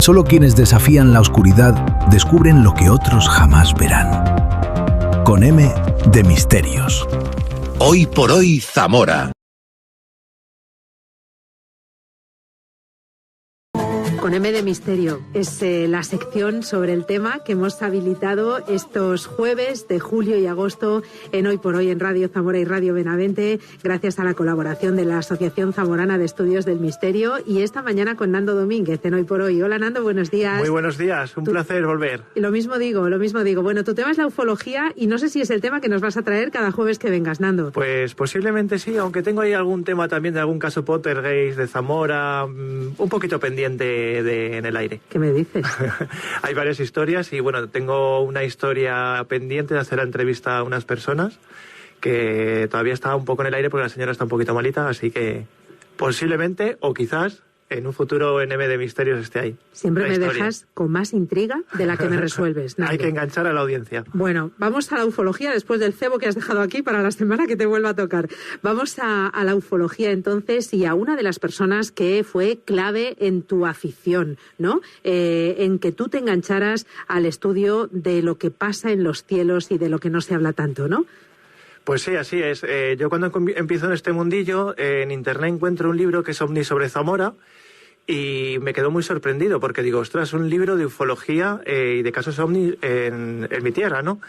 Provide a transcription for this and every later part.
Solo quienes desafían la oscuridad descubren lo que otros jamás verán. Con M de Misterios. Hoy por hoy, Zamora. Con M de Misterio es la sección sobre el tema que hemos habilitado estos jueves de julio y agosto en Hoy por Hoy en Radio Zamora y Radio Benavente, gracias a la colaboración de la Asociación Zamorana de Estudios del Misterio, y esta mañana con Nando Domínguez en Hoy por Hoy. Hola Nando, buenos días. Muy buenos días, un placer volver. Lo mismo digo. Bueno, tu tema es la ufología y no sé si es el tema que nos vas a traer cada jueves que vengas, Nando. Pues posiblemente sí, aunque tengo ahí algún tema también de algún caso Poltergeist de Zamora, un poquito pendiente en el aire. ¿Qué me dices? Hay varias historias y bueno, tengo una historia pendiente de hacer la entrevista a unas personas que todavía está un poco en el aire porque la señora está un poquito malita, así que posiblemente o quizás en un futuro NM de Misterios esté ahí. Siempre me dejas con más intriga de la que me resuelves. Hay que enganchar a la audiencia. Bueno, vamos a la ufología después del cebo que has dejado aquí para la semana que te vuelva a tocar. Vamos a la ufología entonces y a una de las personas que fue clave en tu afición, ¿no? En que tú te engancharas al estudio de lo que pasa en los cielos y de lo que no se habla tanto, ¿no? Pues sí, así es. Yo cuando empiezo en este mundillo, en internet encuentro un libro que es OVNI sobre Zamora. Y me quedó muy sorprendido porque digo, ostras, un libro de ufología y de casos ovni en mi tierra, ¿no?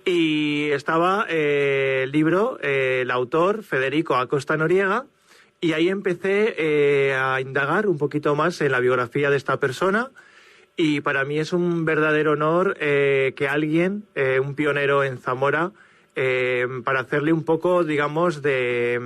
Y estaba el libro, el autor, Federico Acosta Noriega, y ahí empecé a indagar un poquito más en la biografía de esta persona. Y para mí es un verdadero honor que alguien, un pionero en Zamora, para hacerle un poco, digamos, de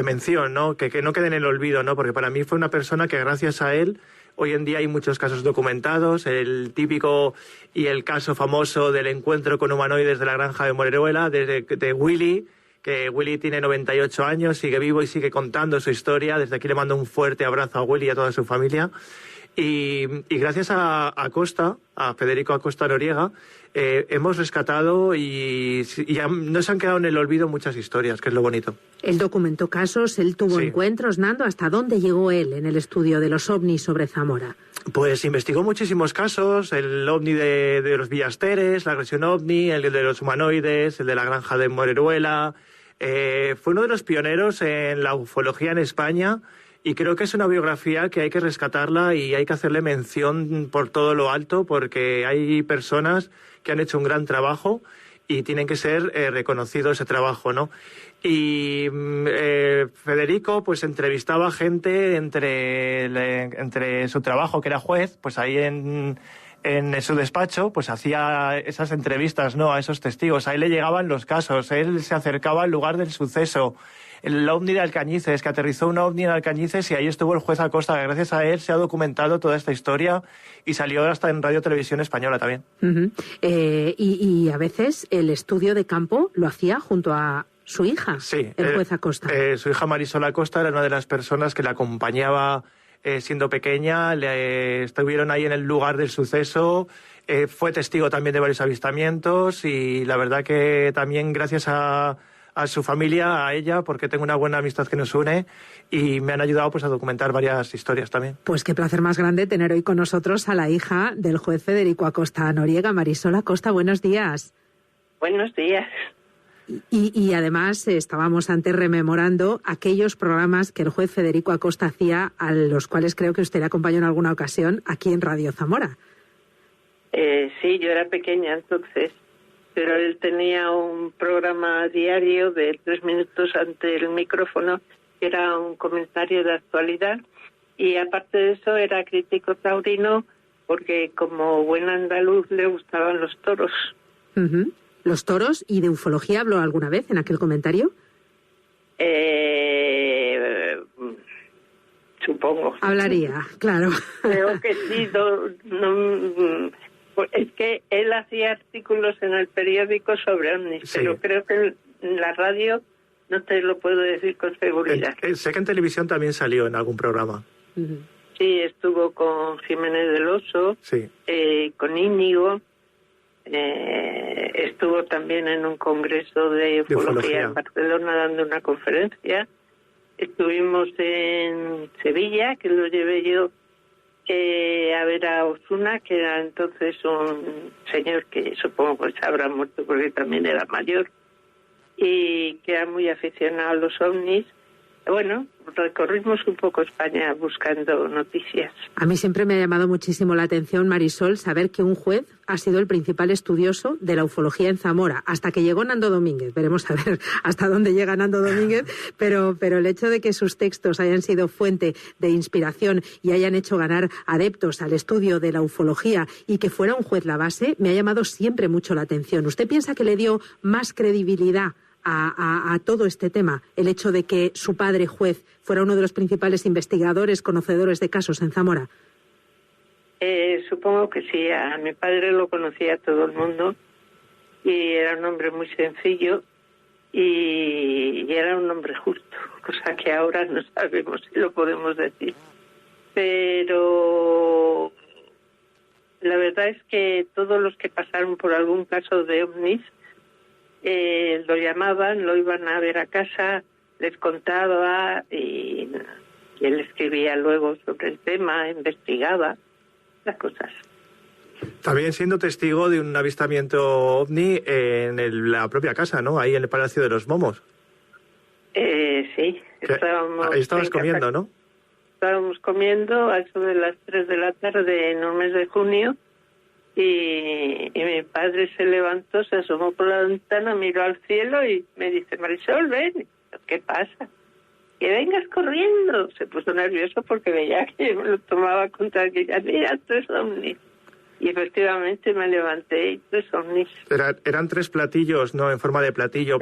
mención, ¿no? Que no quede en el olvido, ¿no? Porque para mí fue una persona que gracias a él hoy en día hay muchos casos documentados, el típico y el caso famoso del encuentro con humanoides de la granja de Moreruela, de Willy, que Willy tiene 98 años, sigue vivo y sigue contando su historia. Desde aquí le mando un fuerte abrazo a Willy y a toda su familia. Y gracias a Federico Acosta Noriega, hemos rescatado y ya no se han quedado en el olvido muchas historias, que es lo bonito. Él documentó casos, él tuvo encuentros, Nando. ¿Hasta dónde llegó él en el estudio de los ovnis sobre Zamora? Pues investigó muchísimos casos, el ovni de los Villasteres, la agresión ovni, el de los humanoides, el de la granja de Moreruela. Fue uno de los pioneros en la ufología en España. Y creo que es una biografía que hay que rescatarla y hay que hacerle mención por todo lo alto, porque hay personas que han hecho un gran trabajo y tienen que ser reconocido ese trabajo, ¿no? Y Federico pues entrevistaba gente entre su trabajo, que era juez, pues ahí en su despacho, pues hacía esas entrevistas, ¿no?, a esos testigos. Ahí le llegaban los casos, él se acercaba al lugar del suceso. El ovni de Alcañices, que aterrizó un ovni en Alcañices y ahí estuvo el juez Acosta. Gracias a él se ha documentado toda esta historia y salió hasta en Radio Televisión Española también. Y a veces el estudio de campo lo hacía junto a su hija, sí, el juez Acosta. Su hija Marisol Acosta era una de las personas que la acompañaba siendo pequeña. Estuvieron ahí en el lugar del suceso. Fue testigo también de varios avistamientos y la verdad que también gracias a su familia, a ella, porque tengo una buena amistad que nos une y me han ayudado pues a documentar varias historias también. Pues qué placer más grande tener hoy con nosotros a la hija del juez Federico Acosta Noriega, Marisol Acosta. Buenos días. Buenos días. Y además estábamos antes rememorando aquellos programas que el juez Federico Acosta hacía, a los cuales creo que usted le acompañó en alguna ocasión aquí en Radio Zamora. Sí, yo era pequeña entonces, pero él tenía un programa diario de 3 minutos ante el micrófono, que era un comentario de actualidad, y aparte de eso era crítico taurino, porque como buen andaluz le gustaban los toros. Uh-huh. ¿Los toros? ¿Y de ufología habló alguna vez en aquel comentario? Supongo. Hablaría, claro. Creo que sí, es que él hacía artículos en el periódico sobre ovnis, sí, pero creo que en la radio no te lo puedo decir con seguridad. Sé que en televisión también salió en algún programa. Uh-huh. Sí, estuvo con Jiménez del Oso, sí, con Íñigo, estuvo también en un congreso de ufología en Barcelona dando una conferencia. Estuvimos en Sevilla, que lo llevé yo, a ver a Osuna, que era entonces un señor que supongo que se habrá muerto porque también era mayor y que era muy aficionado a los ovnis. Bueno, recorrimos un poco España buscando noticias. A mí siempre me ha llamado muchísimo la atención, Marisol, saber que un juez ha sido el principal estudioso de la ufología en Zamora, hasta que llegó Nando Domínguez. Veremos a ver hasta dónde llega Nando Domínguez, pero el hecho de que sus textos hayan sido fuente de inspiración y hayan hecho ganar adeptos al estudio de la ufología y que fuera un juez la base, me ha llamado siempre mucho la atención. ¿Usted piensa que le dio más credibilidad a todo este tema, el hecho de que su padre juez fuera uno de los principales investigadores, conocedores de casos en Zamora? Supongo que sí. A mi padre lo conocía todo el mundo y era un hombre muy sencillo y era un hombre justo, cosa que ahora no sabemos si lo podemos decir. Pero la verdad es que todos los que pasaron por algún caso de ovnis lo llamaban, lo iban a ver a casa, les contaba y él escribía luego sobre el tema, investigaba las cosas. También siendo testigo de un avistamiento ovni en la propia casa, ¿no? Ahí en el Palacio de los Momos. Sí, ahí estabas comiendo, ¿no? Estábamos comiendo a eso de las 3 de la tarde en un mes de junio. Y mi padre se levantó, se asomó por la ventana, miró al cielo y me dice: Marisol, ven. ¿Qué pasa? Que vengas corriendo. Se puso nervioso porque veía que me lo tomaba con tranquilidad. Mira, 3 ovnis. Y efectivamente me levanté y 3 ovnis. Eran 3 platillos, ¿no? En forma de platillo.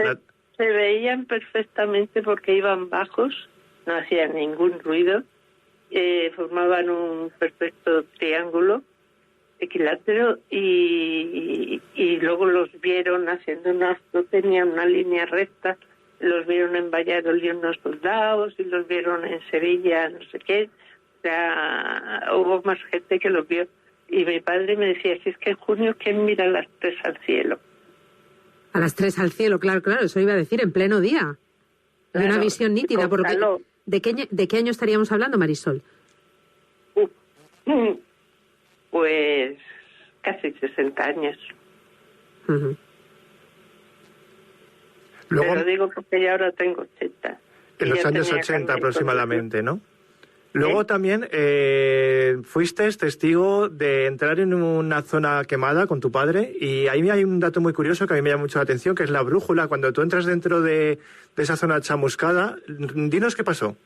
Se veían perfectamente porque iban bajos, no hacían ningún ruido, formaban un perfecto triángulo equilátero y luego los vieron haciendo tenían una línea recta, los vieron en Valladolid unos soldados y los vieron en Sevilla, no sé qué. O sea, hubo más gente que los vio. Y mi padre me decía: si es que en junio, ¿quién mira a las 3 al cielo? A las 3 al cielo, claro, eso iba a decir, en pleno día. Claro, y una visión nítida. Porque, ¿de qué año estaríamos hablando, Marisol? Pues casi 60 años. Uh-huh. Luego, pero digo porque ya ahora tengo 80. En los años 80 aproximadamente, ¿no? Luego también fuiste testigo de entrar en una zona quemada con tu padre, y ahí hay un dato muy curioso que a mí me llama mucho la atención, que es la brújula. Cuando tú entras dentro de esa zona chamuscada, dinos qué pasó.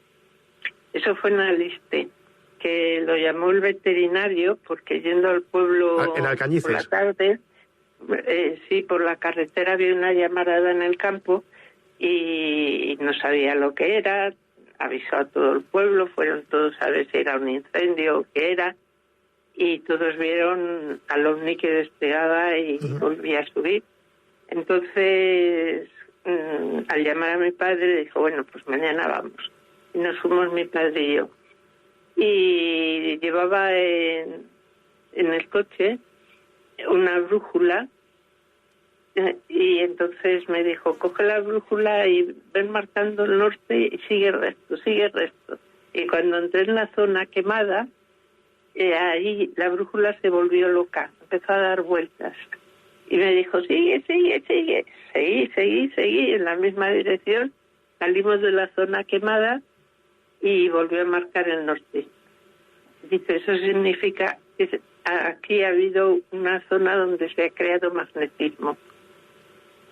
Eso fue en Aliste, que lo llamó el veterinario porque yendo al pueblo en Alcañices por la tarde, sí, por la carretera había una llamarada en el campo y no sabía lo que era. Avisó a todo el pueblo, fueron todos a ver si era un incendio o qué era, y todos vieron al ovni que despegaba y volvía a subir. Entonces, al llamar a mi padre, dijo: bueno, pues mañana vamos. Y nos fuimos mi padre y yo. Y llevaba en el coche una brújula, y entonces me dijo: coge la brújula y ven marcando el norte y sigue recto. Y cuando entré en la zona quemada, ahí la brújula se volvió loca, empezó a dar vueltas. Y me dijo: sigue. Seguí en la misma dirección. Salimos de la zona quemada y volvió a marcar el norte. Dice: eso significa que aquí ha habido una zona donde se ha creado magnetismo.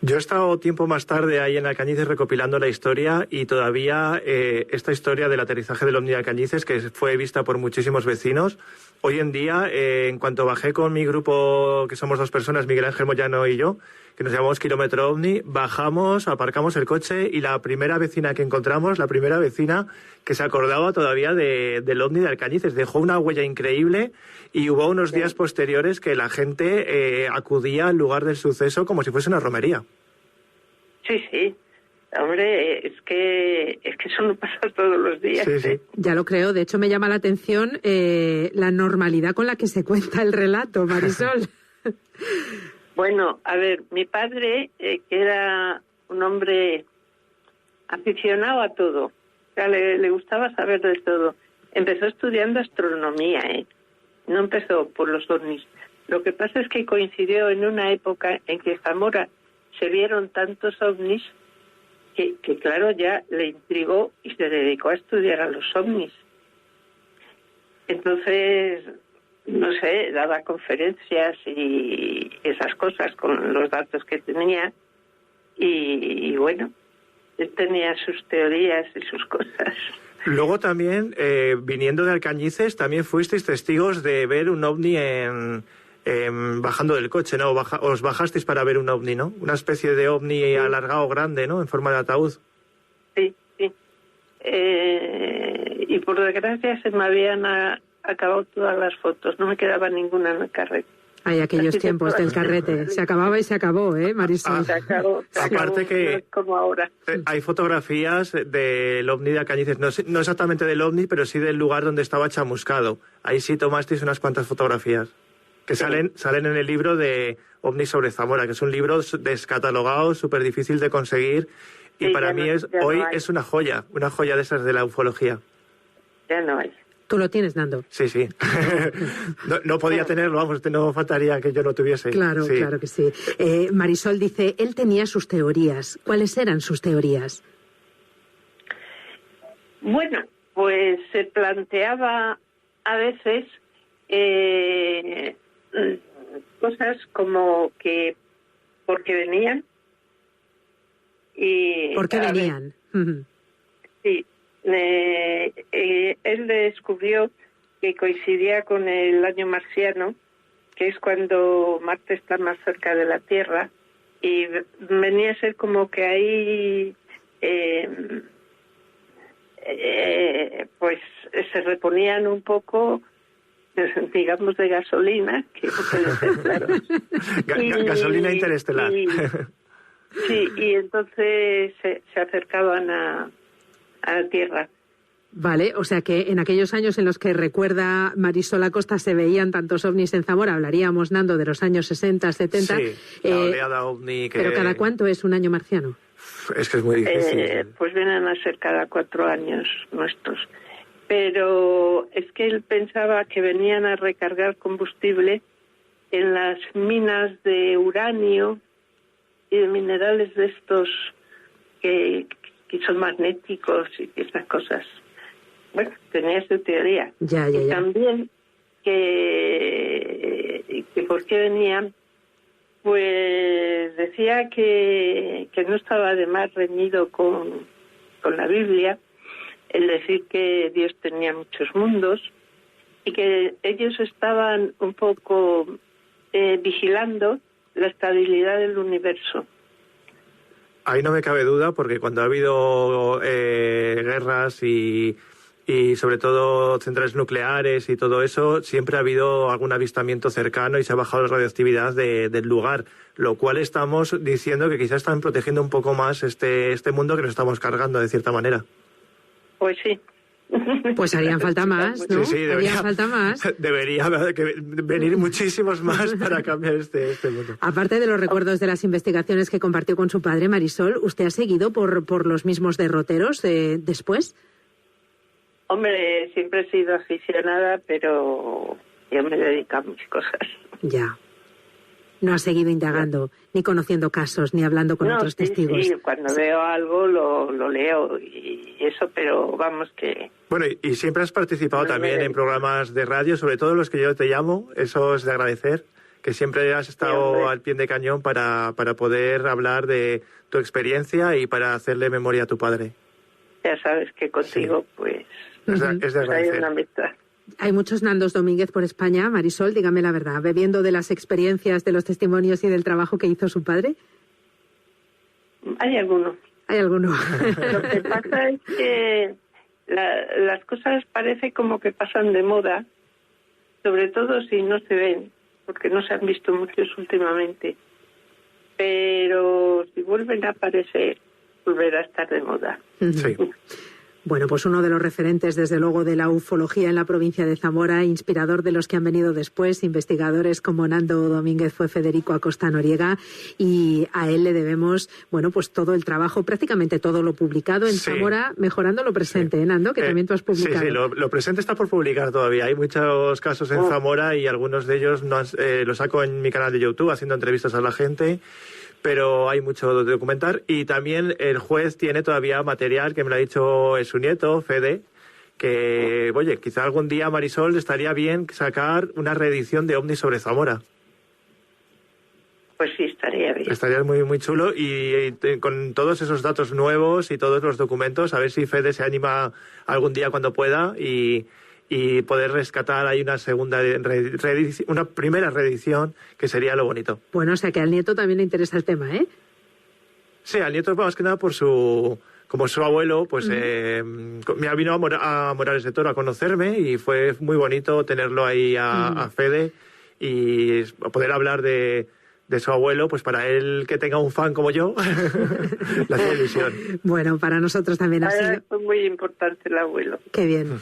Yo he estado tiempo más tarde ahí en Alcañices recopilando la historia, y todavía esta historia del aterrizaje del ovni de Alcañices, que fue vista por muchísimos vecinos, hoy en día, en cuanto bajé con mi grupo, que somos 2 personas, Miguel Ángel Moyano y yo, que nos llamamos Kilómetro OVNI, bajamos, aparcamos el coche, y la primera vecina que encontramos, la primera vecina que se acordaba todavía del ovni de Alcañices, dejó una huella increíble, y hubo unos días posteriores que la gente acudía al lugar del suceso como si fuese una romería. Sí. Hombre, es que eso no pasa todos los días. Sí. Ya lo creo. De hecho, me llama la atención la normalidad con la que se cuenta el relato, Marisol. Bueno, a ver, mi padre, que era un hombre aficionado a todo, o sea, le gustaba saber de todo. Empezó estudiando astronomía, no empezó por los ovnis. Lo que pasa es que coincidió en una época en que Zamora se vieron tantos ovnis que claro, ya le intrigó y se dedicó a estudiar a los ovnis. Entonces, no sé, daba conferencias y esas cosas con los datos que tenía y bueno, él tenía sus teorías y sus cosas. Luego también, viniendo de Alcañices, también fuisteis testigos de ver un ovni bajando del coche, ¿no? Os bajasteis para ver un ovni, ¿no? Una especie de ovni sí, alargado grande, ¿no? En forma de ataúd. Sí, sí. Y por desgracia se me habían acabado todas las fotos, no me quedaba ninguna en el carrete. Hay aquellos tiempos del carrete. Se acababa y se acabó, Marisol? Se acabó. Aparte que como ahora. Hay fotografías del ovni de Alcañices, no exactamente del ovni, pero sí del lugar donde estaba chamuscado. Ahí sí tomasteis unas cuantas fotografías que salen en el libro de OVNI sobre Zamora, que es un libro descatalogado, súper difícil de conseguir, y sí, para mí hoy es una joya de esas de la ufología. Ya no hay. ¿Tú lo tienes, Nando? Sí. no podía tenerlo, vamos, no faltaría que yo lo tuviese. Claro, sí. Claro que sí. Marisol dice, él tenía sus teorías. ¿Cuáles eran sus teorías? Bueno, pues se planteaba a veces cosas como que porque venían y... ¿Por qué venían? Sí. Él descubrió que coincidía con el año marciano, que es cuando Marte está más cerca de la Tierra, y venía a ser como que ahí pues se reponían un poco, digamos, de gasolina, que no puede ser, claro. Gasolina interestelar. Sí, y entonces se acercaban a la Tierra. Vale, o sea que en aquellos años en los que recuerda Marisol Acosta se veían tantos ovnis en Zamora, hablaríamos, Nando, de los años 60, 70. Sí, la oleada ovni que... Pero ¿cada cuánto es un año marciano? Es que es muy difícil. Pues vienen a ser cada 4 años nuestros. Pero es que él pensaba que venían a recargar combustible en las minas de uranio y de minerales de estos que son magnéticos y esas cosas. Bueno, tenía su teoría. Ya. Y también que por qué venían, pues decía que no estaba de más reñido con la Biblia, el decir que Dios tenía muchos mundos y que ellos estaban un poco vigilando la estabilidad del universo. Ahí no me cabe duda, porque cuando ha habido guerras y sobre todo centrales nucleares y todo eso, siempre ha habido algún avistamiento cercano y se ha bajado la radioactividad del lugar, lo cual estamos diciendo que quizás están protegiendo un poco más este mundo que nos estamos cargando de cierta manera. Pues sí. Pues harían falta más, ¿no? Sí, harían falta más. Debería venir muchísimos más para cambiar este mundo. Aparte de los recuerdos de las investigaciones que compartió con su padre, Marisol, ¿usted ha seguido por los mismos derroteros después? Hombre, siempre he sido aficionada, pero yo me dedico a mis cosas. Ya. No ha seguido indagando, ni conociendo casos, ni hablando con otros testigos. Sí, cuando veo algo lo leo y eso, pero vamos que... Bueno, y siempre has participado también en programas de radio, sobre todo los que yo te llamo, eso es de agradecer, que siempre has estado al pie de cañón para poder hablar de tu experiencia y para hacerle memoria a tu padre. Ya sabes que contigo, pues es de agradecer. Hay una amistad. Hay muchos Nandos Domínguez por España. Marisol, dígame la verdad, bebiendo de las experiencias, de los testimonios y del trabajo que hizo su padre. Hay alguno. Lo que pasa es que las cosas parece como que pasan de moda, sobre todo si no se ven, porque no se han visto muchos últimamente. Pero si vuelven a aparecer, volverá a estar de moda. Sí. Bueno, pues uno de los referentes, desde luego, de la ufología en la provincia de Zamora, inspirador de los que han venido después, investigadores como Nando Domínguez, fue Federico Acosta Noriega, y a él le debemos, bueno, pues todo el trabajo, prácticamente todo lo publicado en Zamora, mejorando lo presente, Nando, que también tú has publicado. Sí, lo presente está por publicar todavía. Hay muchos casos en Zamora y algunos de ellos los saco en mi canal de YouTube, haciendo entrevistas a la gente. Pero hay mucho de documentar, y también el juez tiene todavía material que me lo ha dicho su nieto, Fede, que, oye, quizá algún día, Marisol, estaría bien sacar una reedición de OVNI sobre Zamora. Pues sí, estaría bien. Estaría muy, muy chulo, y con todos esos datos nuevos y todos los documentos, a ver si Fede se anima algún día cuando pueda y poder rescatar ahí una segunda una primera reedición, que sería lo bonito. Bueno, o sea que al nieto también le interesa el tema, ¿eh? Sí, al nieto más que nada como su abuelo, pues vino a Morales de Toro a conocerme, y fue muy bonito tenerlo ahí a Fede, y poder hablar de su abuelo, pues para él, que tenga un fan como yo, la hacía ilusión. Bueno, para nosotros también ha sido... Fue muy importante el abuelo. Qué bien.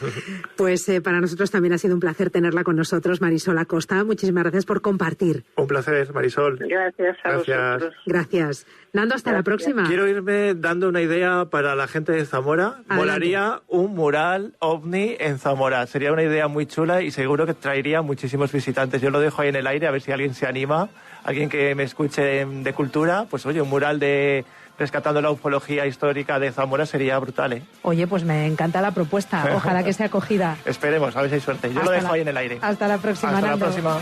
Pues para nosotros también ha sido un placer tenerla con nosotros, Marisol Acosta. Muchísimas gracias por compartir. Un placer, Marisol. Gracias a vosotros. Gracias. Nando, hasta la próxima. Quiero irme dando una idea para la gente de Zamora. Adelante. Molaría un mural OVNI en Zamora. Sería una idea muy chula y seguro que traería muchísimos visitantes. Yo lo dejo ahí en el aire, a ver si alguien se anima. Alguien que me escuche de cultura, pues oye, un mural de rescatando la ufología histórica de Zamora sería brutal, ¿eh? Oye, pues me encanta la propuesta. Ojalá que sea acogida. Esperemos, a ver si hay suerte. Yo lo dejo ahí en el aire. Hasta la próxima, Hasta Nando. la próxima.